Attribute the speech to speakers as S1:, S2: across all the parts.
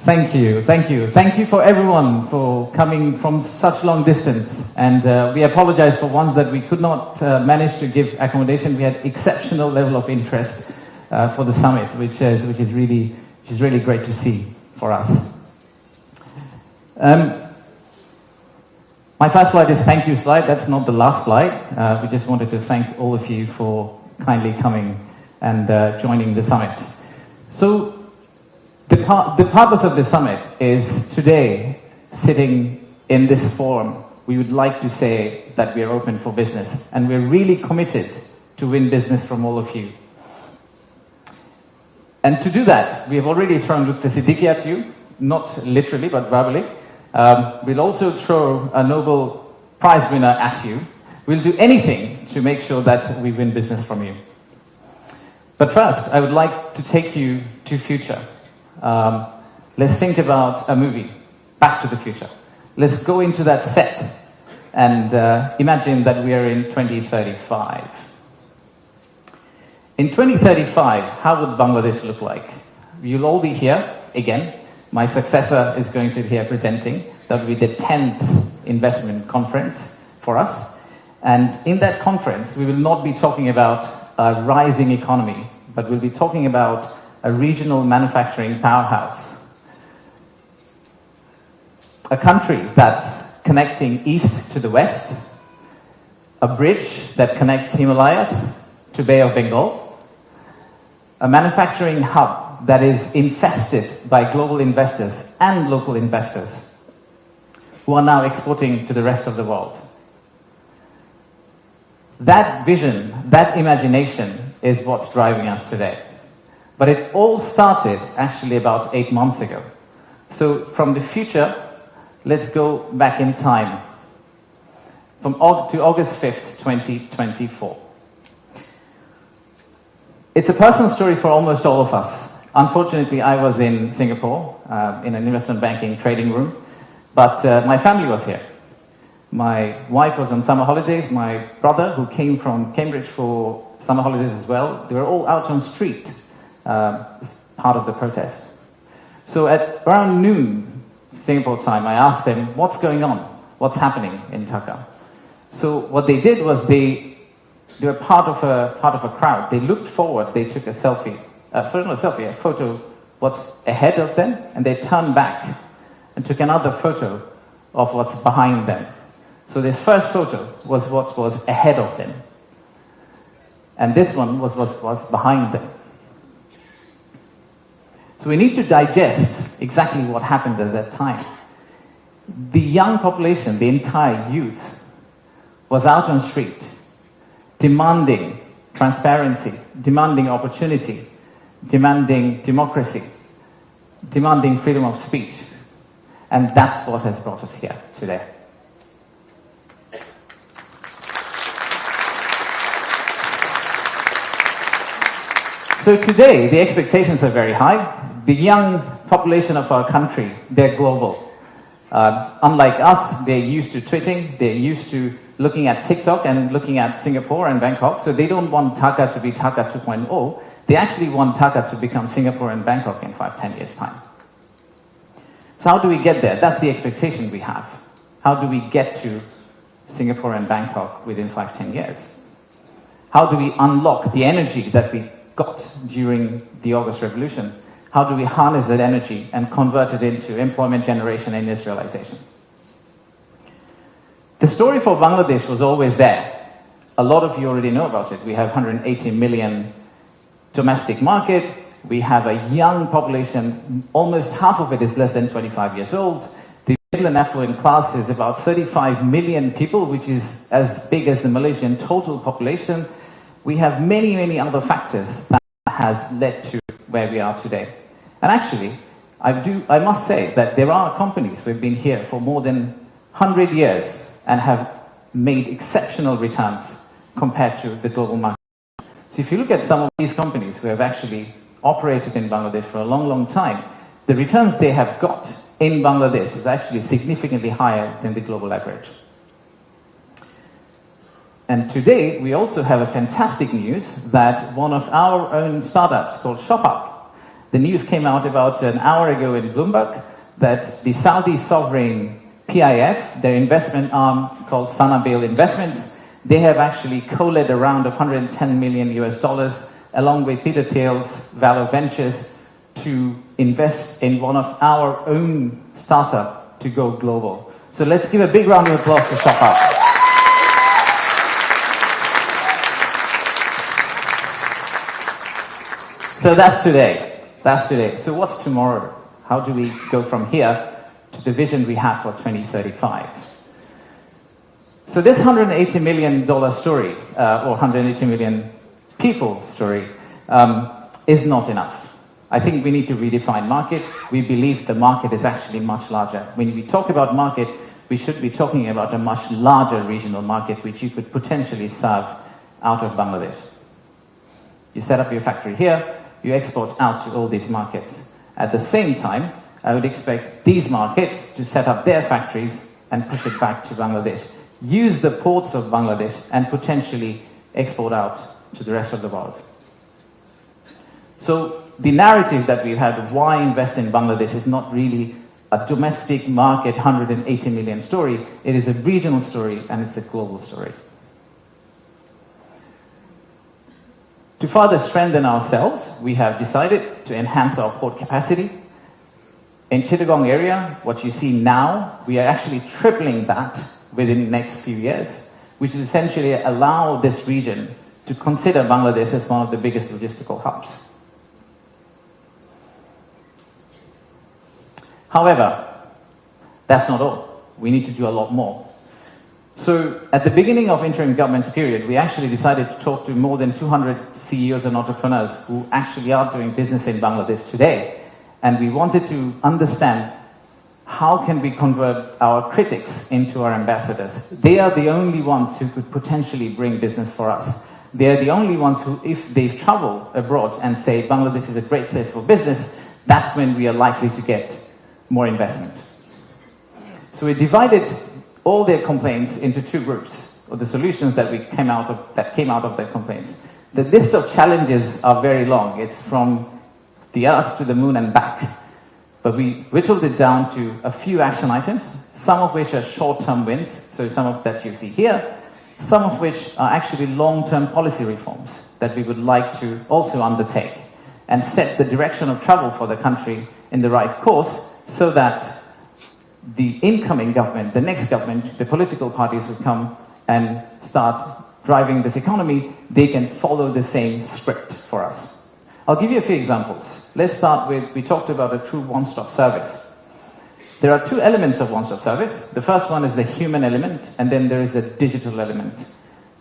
S1: Thank you, thank you. Thank you for everyone for coming from such long distance. And we apologize for ones that we could not manage to give accommodation. We had exceptional level of interest for the summit, which is really great to see for us. My first slide is thank you slide. That's not the last slide. We just wanted to thank all of you for kindly coming and joining the summit. So the purpose of the summit is today, sitting in this forum, we would like to say that we are open for business and we're really committed to win business from all of you. And to do that, we have already thrown Lutfi Siddiqui at you, not literally but verbally. We'll also throw a Nobel Prize winner at you. We'll do anything to make sure that we win business from you. But first, I would like to take you to future. Let's think about a movie, Back to the Future. Let's go into that set and imagine that we are in 2035. In 2035, how would Bangladesh look like? You'll all be here again. My successor is going to be here presenting. That will be the 10th investment conference for us. And in that conference, we will not be talking about a rising economy, but we'll be talking about a regional manufacturing powerhouse. A country that's connecting east to the west, a bridge that connects Himalayas to Bay of Bengal, a manufacturing hub that is infested by global investors and local investors who are now exporting to the rest of the world. That vision, that imagination is what's driving us today. But it all started actually about 8 months ago. So from the future, let's go back in time to August 5th, 2024. It's a personal story for almost all of us. Unfortunately, I was in Singapore in an investment banking trading room, but my family was here. My wife was on summer holidays. My brother, who came from Cambridge for summer holidays as well, they were all out on the street as part of the protest. So at around noon Singapore time, I asked them, what's going on? What's happening in Dhaka? So what they did was they were part of a crowd. They looked forward, they took a selfie, a photo what's ahead of them, and they turned back and took another photo of what's behind them. So this first photo was what was ahead of them, and this one was what was behind them. So we need to digest exactly what happened at that time. The young population, the entire youth, was out on the street, demanding transparency, demanding opportunity, demanding democracy, demanding freedom of speech. And that's what has brought us here today. So today, the expectations are very high. The young population of our country, they're global. Unlike us, they're used to tweeting, they're used to looking at TikTok and looking at Singapore and Bangkok. So they don't want Dhaka to be Dhaka 2.0. They actually want Dhaka to become Singapore and Bangkok in 5-10 years' time. So how do we get there? That's the expectation we have. How do we get to Singapore and Bangkok within 5-10 years? How do we unlock the energy that we got during the August Revolution? How do we harness that energy and convert it into employment generation and industrialization? The story for Bangladesh was always there. A lot of you already know about it. We have 180 million domestic market. We have a young population. Almost half of it is less than 25 years old. The middle and affluent class is about 35 million people, which is as big as the Malaysian total population. We have many, many other factors that has led to where we are today. And actually, I must say that there are companies who have been here for more than 100 years and have made exceptional returns compared to the global market. So if you look at some of these companies who have actually operated in Bangladesh for a long, long time, the returns they have got in Bangladesh is actually significantly higher than the global average. And today, we also have a fantastic news that one of our own startups called ShopUp The news came out about an hour ago in Bloomberg that the Saudi sovereign PIF, their investment arm called Sanabil Investments, they have actually co-led a round of $110 million along with Peter Thiel's Valor Ventures to invest in one of our own startup to go global. So let's give a big round of applause to Shop. So that's today. So what's tomorrow? How do we go from here to the vision we have for 2035? So this $180 million story, or 180 million people story, is not enough. I think we need to redefine market. We believe the market is actually much larger. When we talk about market, we should be talking about a much larger regional market which you could potentially serve out of Bangladesh. You set up your factory here, you export out to all these markets. At the same time, I would expect these markets to set up their factories and push it back to Bangladesh. Use the ports of Bangladesh and potentially export out to the rest of the world. So the narrative that we've had of why invest in Bangladesh is not really a domestic market 180 million story. It is a regional story and it's a global story. To further strengthen ourselves, we have decided to enhance our port capacity. In Chittagong area, what you see now, we are actually tripling that within the next few years, which is essentially allow this region to consider Bangladesh as one of the biggest logistical hubs. However, that's not all. We need to do a lot more. So at the beginning of interim government's period, we actually decided to talk to more than 200 CEOs and entrepreneurs who actually are doing business in Bangladesh today. And we wanted to understand how can we convert our critics into our ambassadors. They are the only ones who could potentially bring business for us. They are the only ones who, if they travel abroad and say Bangladesh is a great place for business, that's when we are likely to get more investment. So we divided all their complaints into two groups, or the solutions that came out of their complaints. The list of challenges are very long. It's from the earth to the moon and back. But we whittled it down to a few action items, some of which are short-term wins, so some of that you see here, some of which are actually long-term policy reforms that we would like to also undertake and set the direction of travel for the country in the right course so that the incoming government, the next government, the political parties who come and start driving this economy, they can follow the same script for us. I'll give you a few examples. Let's start with, we talked about a true one-stop service. There are two elements of one-stop service. The first one is the human element, and then there is a digital element.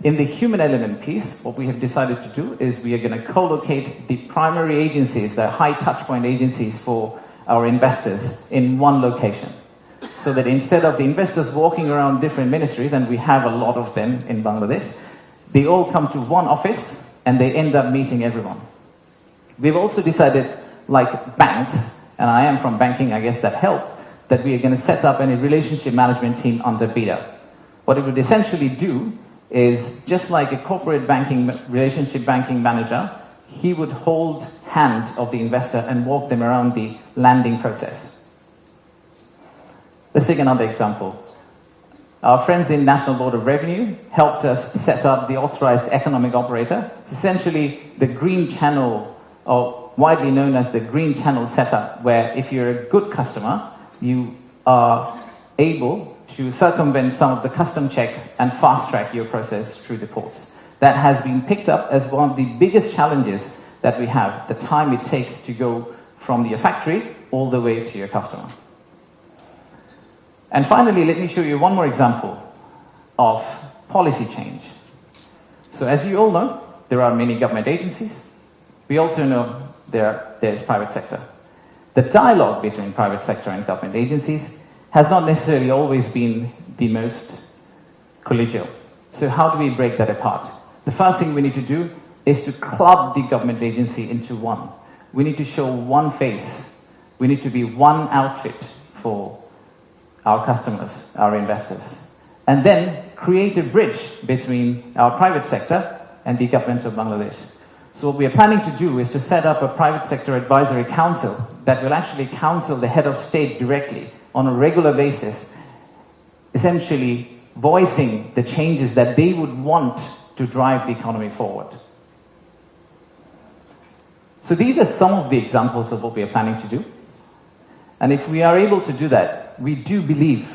S1: In the human element piece, what we have decided to do is we are going to co-locate the primary agencies, the high touchpoint agencies for our investors in one location. So that instead of the investors walking around different ministries, and we have a lot of them in Bangladesh, they all come to one office and they end up meeting everyone. We've also decided, like banks, and I am from banking, I guess that helped, that we are going to set up a relationship management team under BIDA. What it would essentially do is, just like a corporate banking, relationship banking manager, he would hold hand of the investor and walk them around the landing process. Let's take another example. Our friends in National Board of Revenue helped us set up the authorized economic operator. It's essentially the green channel, or widely known as the green channel setup, where if you're a good customer, you are able to circumvent some of the custom checks and fast-track your process through the ports. That has been picked up as one of the biggest challenges that we have, the time it takes to go from your factory all the way to your customer. And finally, let me show you one more example of policy change. So as you all know, there are many government agencies. We also know there's private sector. The dialogue between private sector and government agencies has not necessarily always been the most collegial. So how do we break that apart? The first thing we need to do is to club the government agency into one. We need to show one face. We need to be one outfit for our customers, our investors, and then create a bridge between our private sector and the government of Bangladesh. So what we are planning to do is to set up a private sector advisory council that will actually counsel the head of state directly on a regular basis, essentially voicing the changes that they would want to drive the economy forward. So these are some of the examples of what we are planning to do. And if we are able to do that, we do believe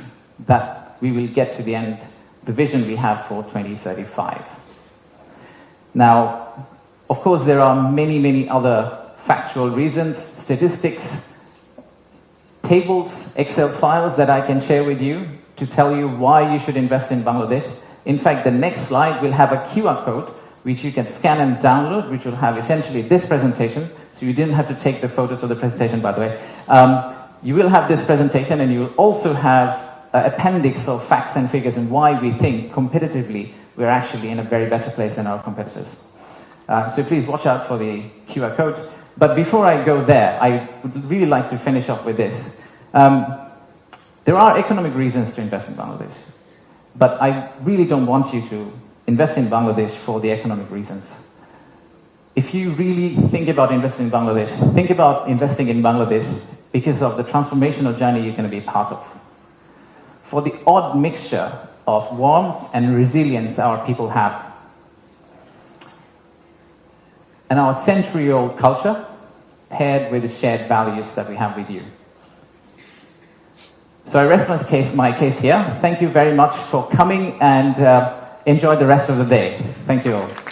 S1: that we will get to the end, the vision we have for 2035. Now, of course, there are many, many other factual reasons, statistics, tables, Excel files that I can share with you to tell you why you should invest in Bangladesh. In fact, the next slide will have a QR code which you can scan and download, which will have essentially this presentation. So you didn't have to take the photos of the presentation, by the way. You will have this presentation, and you will also have an appendix of facts and figures and why we think competitively we're actually in a very better place than our competitors. So please watch out for the QR code. But before I go there, I would really like to finish off with this. There are economic reasons to invest in Bangladesh, but I really don't want you to invest in Bangladesh for the economic reasons. If you really think about investing in Bangladesh, think about investing in Bangladesh because of the transformational journey you're going to be part of. For the odd mixture of warmth and resilience our people have, and our century-old culture paired with the shared values that we have with you. So I rest my case here. Thank you very much for coming, and enjoy the rest of the day. Thank you all.